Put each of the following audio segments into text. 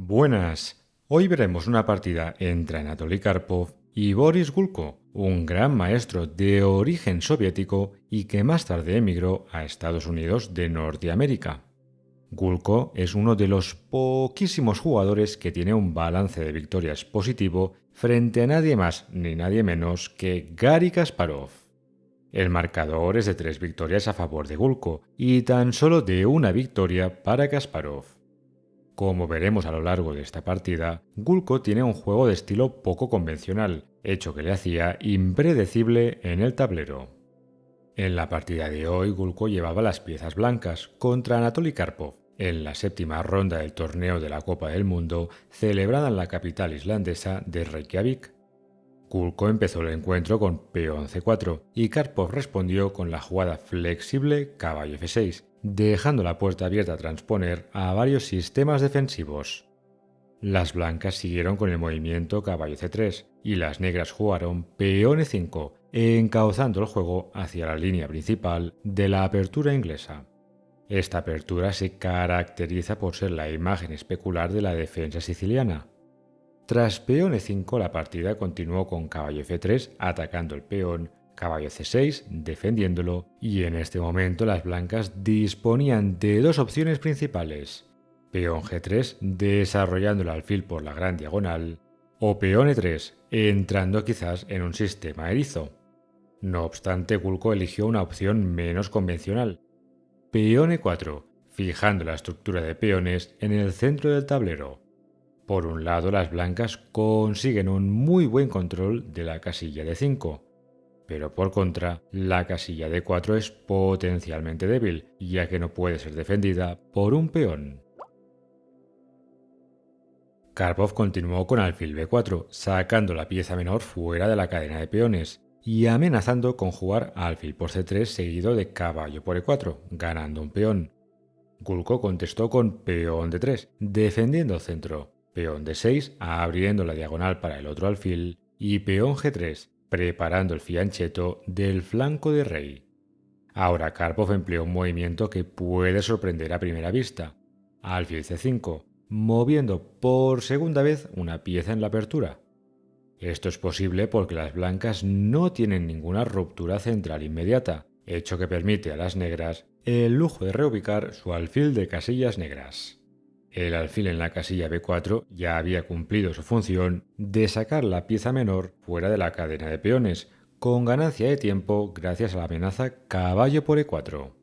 Buenas. Hoy veremos una partida entre Anatoly Karpov y Boris Gulko, un gran maestro de origen soviético y que más tarde emigró a Estados Unidos de Norteamérica. Gulko es uno de los poquísimos jugadores que tiene un balance de victorias positivo frente a nadie más ni nadie menos que Garry Kasparov. El marcador es de 3 victorias a favor de Gulko y tan solo de una victoria para Kasparov. Como veremos a lo largo de esta partida, Gulko tiene un juego de estilo poco convencional, hecho que le hacía impredecible en el tablero. En la partida de hoy, Gulko llevaba las piezas blancas contra Anatoly Karpov, en la séptima ronda del torneo de la Copa del Mundo, celebrada en la capital islandesa de Reykjavik. Gulko empezó el encuentro con peón c4 y Karpov respondió con la jugada flexible caballo f6, dejando la puerta abierta a transponer a varios sistemas defensivos. Las blancas siguieron con el movimiento caballo c3 y las negras jugaron peón e5, encauzando el juego hacia la línea principal de la apertura inglesa. Esta apertura se caracteriza por ser la imagen especular de la defensa siciliana. Tras peón e5 la partida continuó con caballo f3 atacando el peón, caballo c6 defendiéndolo y en este momento las blancas disponían de dos opciones principales: peón g3 desarrollando el alfil por la gran diagonal o peón e3 entrando quizás en un sistema erizo. No obstante, Gulko eligió una opción menos convencional: peón e4, fijando la estructura de peones en el centro del tablero. Por un lado, las blancas consiguen un muy buen control de la casilla de 5, pero por contra, la casilla de 4 es potencialmente débil, ya que no puede ser defendida por un peón. Karpov continuó con alfil b4, sacando la pieza menor fuera de la cadena de peones y amenazando con jugar alfil por c3 seguido de caballo por e4, ganando un peón. Gulko contestó con peón d3, defendiendo el centro, peón d6 abriendo la diagonal para el otro alfil y peón g3 preparando el fianchetto del flanco de rey. Ahora Karpov empleó un movimiento que puede sorprender a primera vista: alfil c5, moviendo por segunda vez una pieza en la apertura. Esto es posible porque las blancas no tienen ninguna ruptura central inmediata, hecho que permite a las negras el lujo de reubicar su alfil de casillas negras. El alfil en la casilla b4 ya había cumplido su función de sacar la pieza menor fuera de la cadena de peones, con ganancia de tiempo gracias a la amenaza caballo por e4.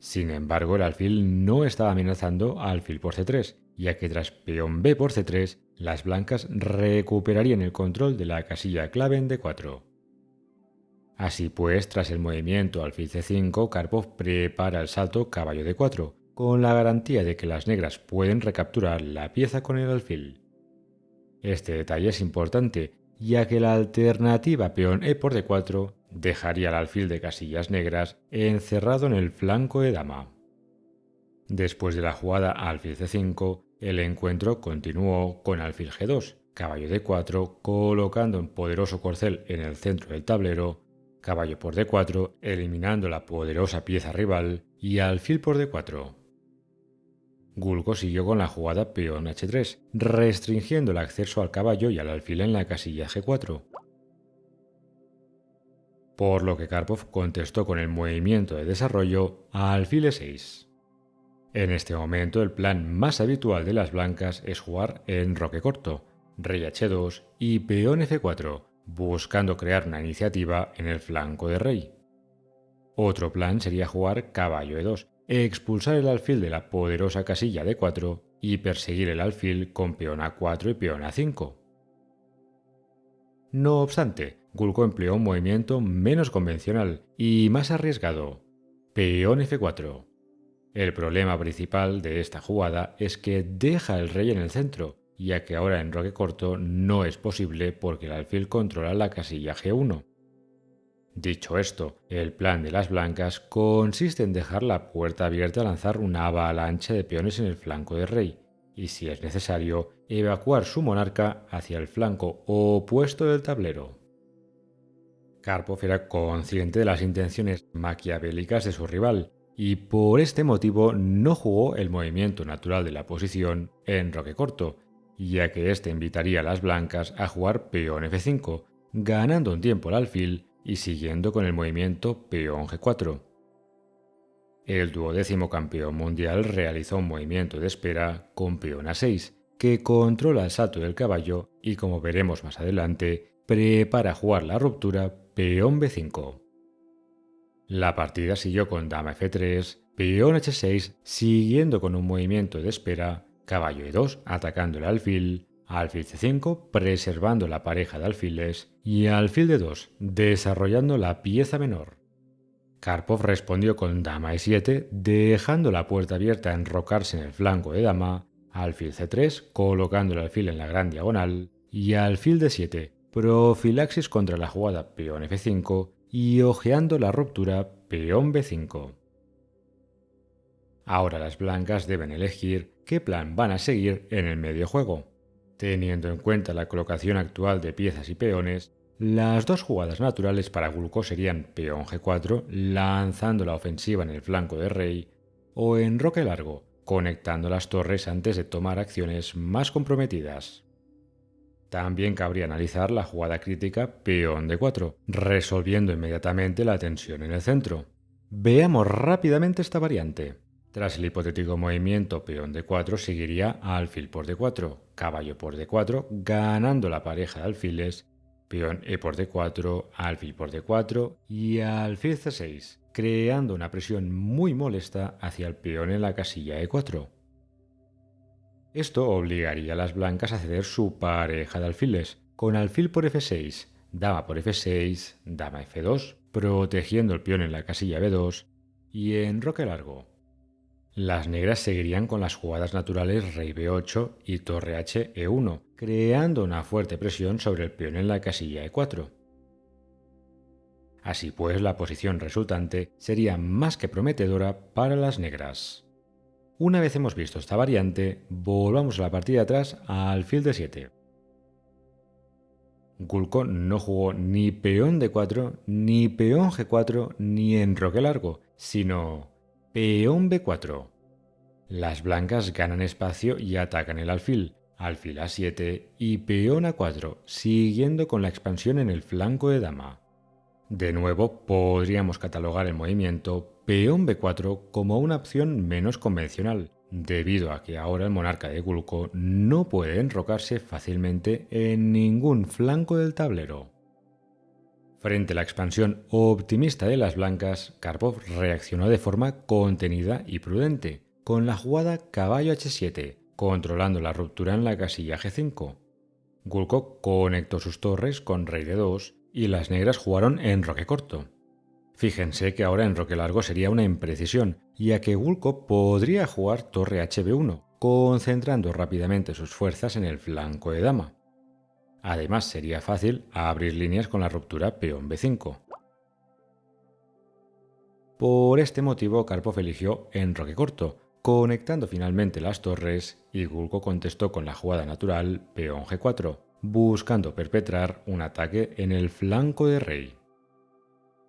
Sin embargo, el alfil no estaba amenazando a alfil por c3, ya que tras peón b por c3, las blancas recuperarían el control de la casilla clave en d4. Así pues, tras el movimiento alfil c5, Karpov prepara el salto caballo d4, con la garantía de que las negras pueden recapturar la pieza con el alfil. Este detalle es importante, ya que la alternativa peón e por d4 dejaría el alfil de casillas negras encerrado en el flanco de dama. Después de la jugada alfil c5, el encuentro continuó con alfil g2, caballo d4 colocando un poderoso corcel en el centro del tablero, caballo por d4 eliminando la poderosa pieza rival y alfil por d4. Gulko siguió con la jugada peón h3, restringiendo el acceso al caballo y al alfil en la casilla g4. Por lo que Karpov contestó con el movimiento de desarrollo a alfil e6. En este momento el plan más habitual de las blancas es jugar en roque corto, rey h2 y peón f4, buscando crear una iniciativa en el flanco de rey. Otro plan sería jugar caballo e2, expulsar el alfil de la poderosa casilla d4 y perseguir el alfil con peón a4 y peón a5. No obstante, Gulko empleó un movimiento menos convencional y más arriesgado: peón f4. El problema principal de esta jugada es que deja el rey en el centro, ya que ahora en roque corto no es posible porque el alfil controla la casilla g1. Dicho esto, el plan de las blancas consiste en dejar la puerta abierta a lanzar una avalancha de peones en el flanco del rey, y si es necesario, evacuar su monarca hacia el flanco opuesto del tablero. Karpov era consciente de las intenciones maquiavélicas de su rival, y por este motivo no jugó el movimiento natural de la posición en roque corto, ya que este invitaría a las blancas a jugar peón F5, ganando un tiempo al alfil y siguiendo con el movimiento peón G4. El 12º campeón mundial realizó un movimiento de espera con peón A6, que controla el salto del caballo y, como veremos más adelante, prepara jugar la ruptura peón B5. La partida siguió con dama F3, peón H6, siguiendo con un movimiento de espera, caballo E2 atacando el alfil C5 preservando la pareja de alfiles y alfil D2 desarrollando la pieza menor. Karpov respondió con dama E7, dejando la puerta abierta a enrocarse en el flanco de dama, alfil C3 colocando el alfil en la gran diagonal y alfil D7, profilaxis contra la jugada peón F5 y ojeando la ruptura peón B5. Ahora las blancas deben elegir qué plan van a seguir en el medio juego. Teniendo en cuenta la colocación actual de piezas y peones, las dos jugadas naturales para Gulko serían peón G4 lanzando la ofensiva en el flanco de rey o enroque largo, conectando las torres antes de tomar acciones más comprometidas. También cabría analizar la jugada crítica peón D4, resolviendo inmediatamente la tensión en el centro. Veamos rápidamente esta variante. Tras el hipotético movimiento peón D4 seguiría alfil por D4, caballo por D4, ganando la pareja de alfiles, peón E por D4, alfil por D4 y alfil C6, creando una presión muy molesta hacia el peón en la casilla E4. Esto obligaría a las blancas a ceder su pareja de alfiles, con alfil por F6, dama por F6, dama F2, protegiendo el peón en la casilla B2 y enroque largo. Las negras seguirían con las jugadas naturales rey B8 y torre H E1, creando una fuerte presión sobre el peón en la casilla E4. Así pues, la posición resultante sería más que prometedora para las negras. Una vez hemos visto esta variante, volvamos a la partida atrás a alfil D7. Gulko no jugó ni peón D4, ni peón G4, ni enroque largo, sino peón B4. Las blancas ganan espacio y atacan el alfil A7 y peón A4, siguiendo con la expansión en el flanco de dama. De nuevo, podríamos catalogar el movimiento peón B4 como una opción menos convencional, debido a que ahora el monarca de Gulko no puede enrocarse fácilmente en ningún flanco del tablero. Frente a la expansión optimista de las blancas, Karpov reaccionó de forma contenida y prudente, con la jugada caballo H7, controlando la ruptura en la casilla G5. Gulko conectó sus torres con rey D2 y las negras jugaron en roque corto. Fíjense que ahora en roque largo sería una imprecisión, ya que Gulko podría jugar torre HB1, concentrando rápidamente sus fuerzas en el flanco de dama. Además, sería fácil abrir líneas con la ruptura peón B5. Por este motivo, Karpov eligió en roque corto, conectando finalmente las torres, y Gulko contestó con la jugada natural peón G4, buscando perpetrar un ataque en el flanco de rey.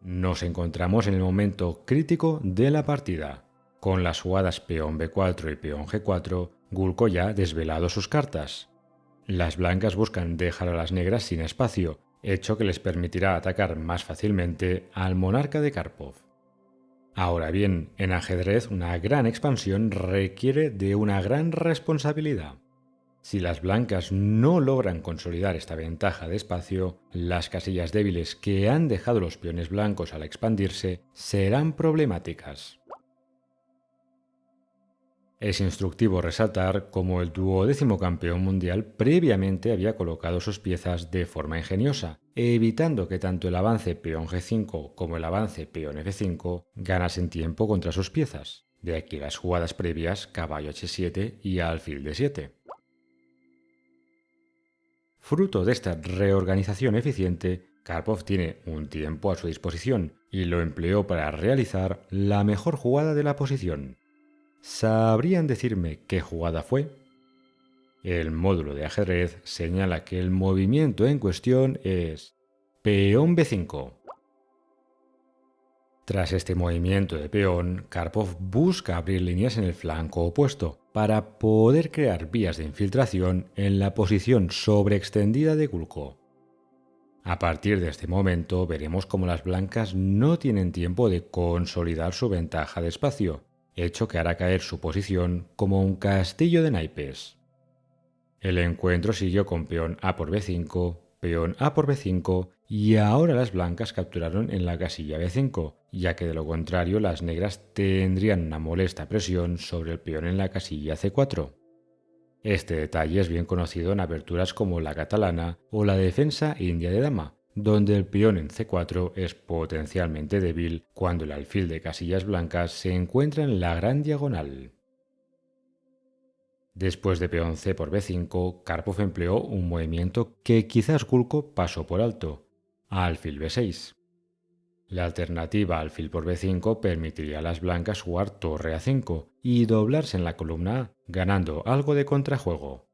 Nos encontramos en el momento crítico de la partida. Con las jugadas peón B4 y peón G4, Gulko ya ha desvelado sus cartas. Las blancas buscan dejar a las negras sin espacio, hecho que les permitirá atacar más fácilmente al monarca de Karpov. Ahora bien, en ajedrez una gran expansión requiere de una gran responsabilidad. Si las blancas no logran consolidar esta ventaja de espacio, las casillas débiles que han dejado los peones blancos al expandirse serán problemáticas. Es instructivo resaltar cómo el 12º campeón mundial previamente había colocado sus piezas de forma ingeniosa, evitando que tanto el avance peón G5 como el avance peón F5 ganasen tiempo contra sus piezas. De aquí las jugadas previas caballo H7 y alfil D7. Fruto de esta reorganización eficiente, Karpov tiene un tiempo a su disposición y lo empleó para realizar la mejor jugada de la posición. ¿Sabrían decirme qué jugada fue? El módulo de ajedrez señala que el movimiento en cuestión es peón B5. Tras este movimiento de peón, Karpov busca abrir líneas en el flanco opuesto para poder crear vías de infiltración en la posición sobreextendida de Gulko. A partir de este momento veremos cómo las blancas no tienen tiempo de consolidar su ventaja de espacio, hecho que hará caer su posición como un castillo de naipes. El encuentro siguió con peón A por B5, peón A por B5 y ahora las blancas capturaron en la casilla B5, ya que de lo contrario las negras tendrían una molesta presión sobre el peón en la casilla C4. Este detalle es bien conocido en aberturas como la catalana o la defensa india de dama, donde el peón en C4 es potencialmente débil cuando el alfil de casillas blancas se encuentra en la gran diagonal. Después de peón C por B5, Karpov empleó un movimiento que quizás Gulko pasó por alto, alfil B6. La alternativa alfil por B5 permitiría a las blancas jugar torre A5 y doblarse en la columna A, ganando algo de contrajuego.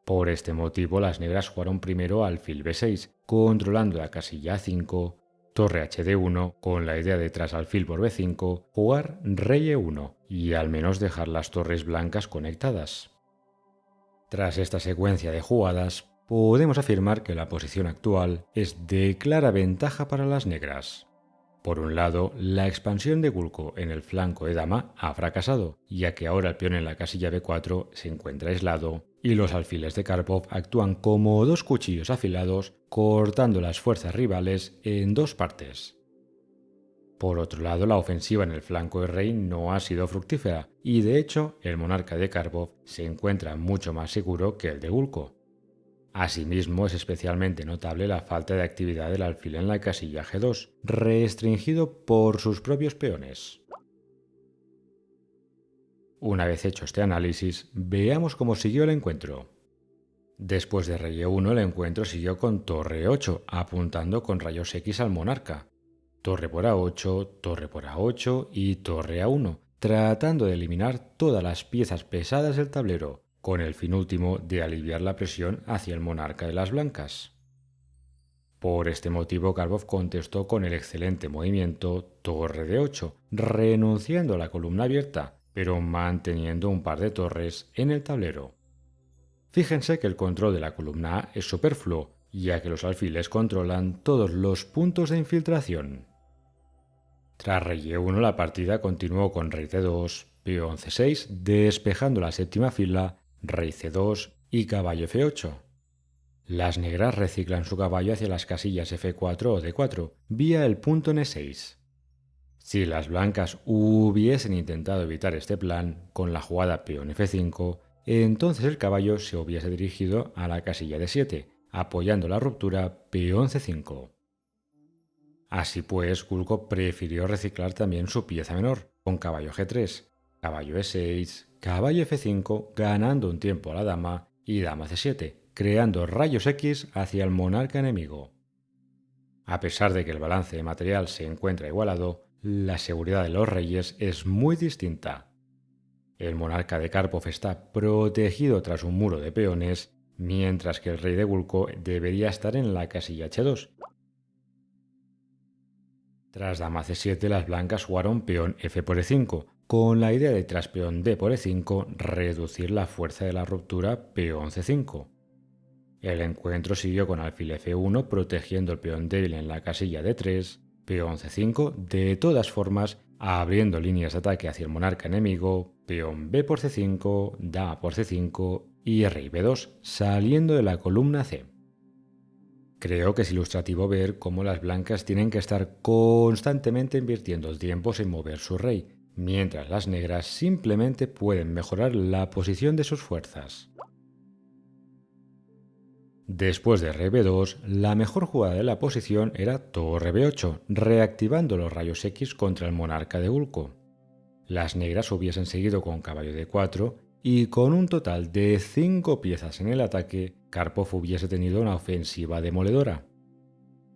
Por este motivo las negras jugaron primero alfil B6, controlando la casilla A5, torre HD1, con la idea de tras alfil por B5 jugar rey E1 y al menos dejar las torres blancas conectadas. Tras esta secuencia de jugadas, podemos afirmar que la posición actual es de clara ventaja para las negras. Por un lado, la expansión de Gulko en el flanco de dama ha fracasado, ya que ahora el peón en la casilla B4 se encuentra aislado y los alfiles de Karpov actúan como dos cuchillos afilados cortando las fuerzas rivales en dos partes. Por otro lado, la ofensiva en el flanco de rey no ha sido fructífera y de hecho el monarca de Karpov se encuentra mucho más seguro que el de Gulko. Asimismo, es especialmente notable la falta de actividad del alfil en la casilla G2, restringido por sus propios peones. Una vez hecho este análisis, veamos cómo siguió el encuentro. Después de rey E1, el encuentro siguió con torre E8, apuntando con rayos X al monarca. Torre por A8, torre por A8 y torre A1, tratando de eliminar todas las piezas pesadas del tablero, con el fin último de aliviar la presión hacia el monarca de las blancas. Por este motivo, Karpov contestó con el excelente movimiento torre de 8, renunciando a la columna abierta, pero manteniendo un par de torres en el tablero. Fíjense que el control de la columna A es superfluo, ya que los alfiles controlan todos los puntos de infiltración. Tras rey E1, la partida continuó con rey C2, peón C6, despejando la séptima fila, rey C2 y caballo F8. Las negras reciclan su caballo hacia las casillas F4 o D4, vía el punto en E6. Si las blancas hubiesen intentado evitar este plan con la jugada peón F5, entonces el caballo se hubiese dirigido a la casilla D7, apoyando la ruptura peón C5. Así pues, Gulko prefirió reciclar también su pieza menor, con caballo G3, caballo E6, caballo F5, ganando un tiempo a la dama y dama C7, creando rayos X hacia el monarca enemigo. A pesar de que el balance de material se encuentra igualado, la seguridad de los reyes es muy distinta. El monarca de Karpov está protegido tras un muro de peones, mientras que el rey de Gulko debería estar en la casilla H2. Tras dama C7, las blancas jugaron peón F por E5, con la idea de tras peón D por E5 reducir la fuerza de la ruptura peón C5. El encuentro siguió con alfil F1 protegiendo el peón débil en la casilla D3, peón C5 de todas formas abriendo líneas de ataque hacia el monarca enemigo, peón B por C5, dama por C5 y rey B2 saliendo de la columna C. Creo que es ilustrativo ver cómo las blancas tienen que estar constantemente invirtiendo tiempos en mover su rey, mientras las negras simplemente pueden mejorar la posición de sus fuerzas. Después de rey B2, la mejor jugada de la posición era torre B8, reactivando los rayos X contra el monarca de Gulko. Las negras hubiesen seguido con caballo D4 y con un total de 5 piezas en el ataque, Karpov hubiese tenido una ofensiva demoledora.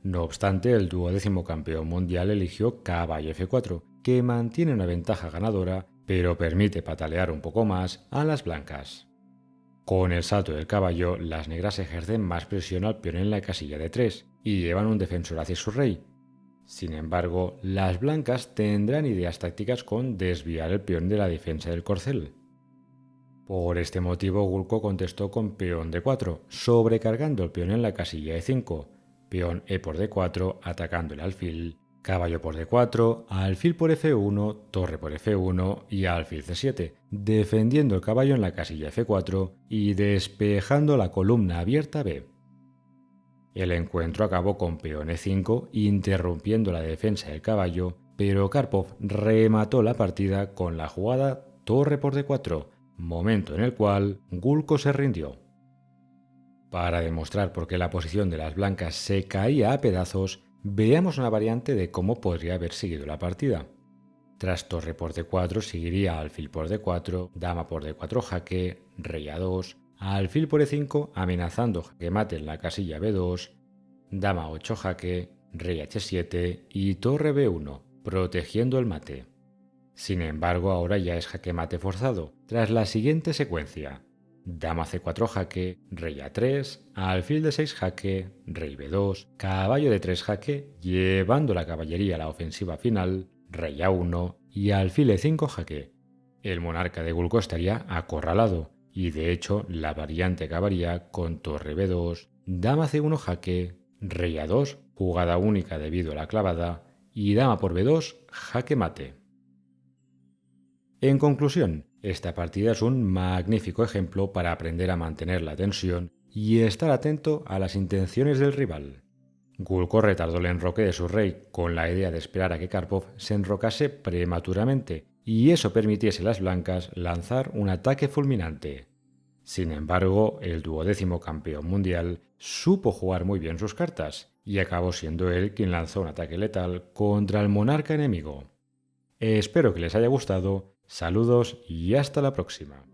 No obstante, el duodécimo campeón mundial eligió caballo F4, que mantiene una ventaja ganadora, pero permite patalear un poco más a las blancas. Con el salto del caballo, las negras ejercen más presión al peón en la casilla D3 y llevan un defensor hacia su rey. Sin embargo, las blancas tendrán ideas tácticas con desviar el peón de la defensa del corcel. Por este motivo, Gulko contestó con peón d4, sobrecargando el peón en la casilla e5, peón e por d4 atacando el alfil, caballo por d4, alfil por f1, torre por f1 y alfil c7, defendiendo el caballo en la casilla f4 y despejando la columna abierta b. El encuentro acabó con peón e5, interrumpiendo la defensa del caballo, pero Karpov remató la partida con la jugada torre por d4, momento en el cual Gulko se rindió. Para demostrar por qué la posición de las blancas se caía a pedazos, veamos una variante de cómo podría haber seguido la partida. Tras torre por d4 seguiría alfil por d4, dama por d4 jaque, rey a2, alfil por e5 amenazando jaque mate en la casilla b2, dama 8 jaque, rey h7 y torre b1, protegiendo el mate. Sin embargo, ahora ya es jaque mate forzado, tras la siguiente secuencia. Dama c4 jaque, rey a3, alfil de 6 jaque, rey b2, caballo de 3 jaque, llevando la caballería a la ofensiva final, rey a1 y alfil e5 jaque. El monarca de Gulko estaría acorralado, y de hecho la variante acabaría con torre b2, dama c1 jaque, rey a2, jugada única debido a la clavada, y dama por b2, jaque mate. En conclusión, esta partida es un magnífico ejemplo para aprender a mantener la tensión y estar atento a las intenciones del rival. Gulko retardó el enroque de su rey con la idea de esperar a que Karpov se enrocase prematuramente y eso permitiese a las blancas lanzar un ataque fulminante. Sin embargo, el 12º campeón mundial supo jugar muy bien sus cartas y acabó siendo él quien lanzó un ataque letal contra el monarca enemigo. Espero que les haya gustado. Saludos y hasta la próxima.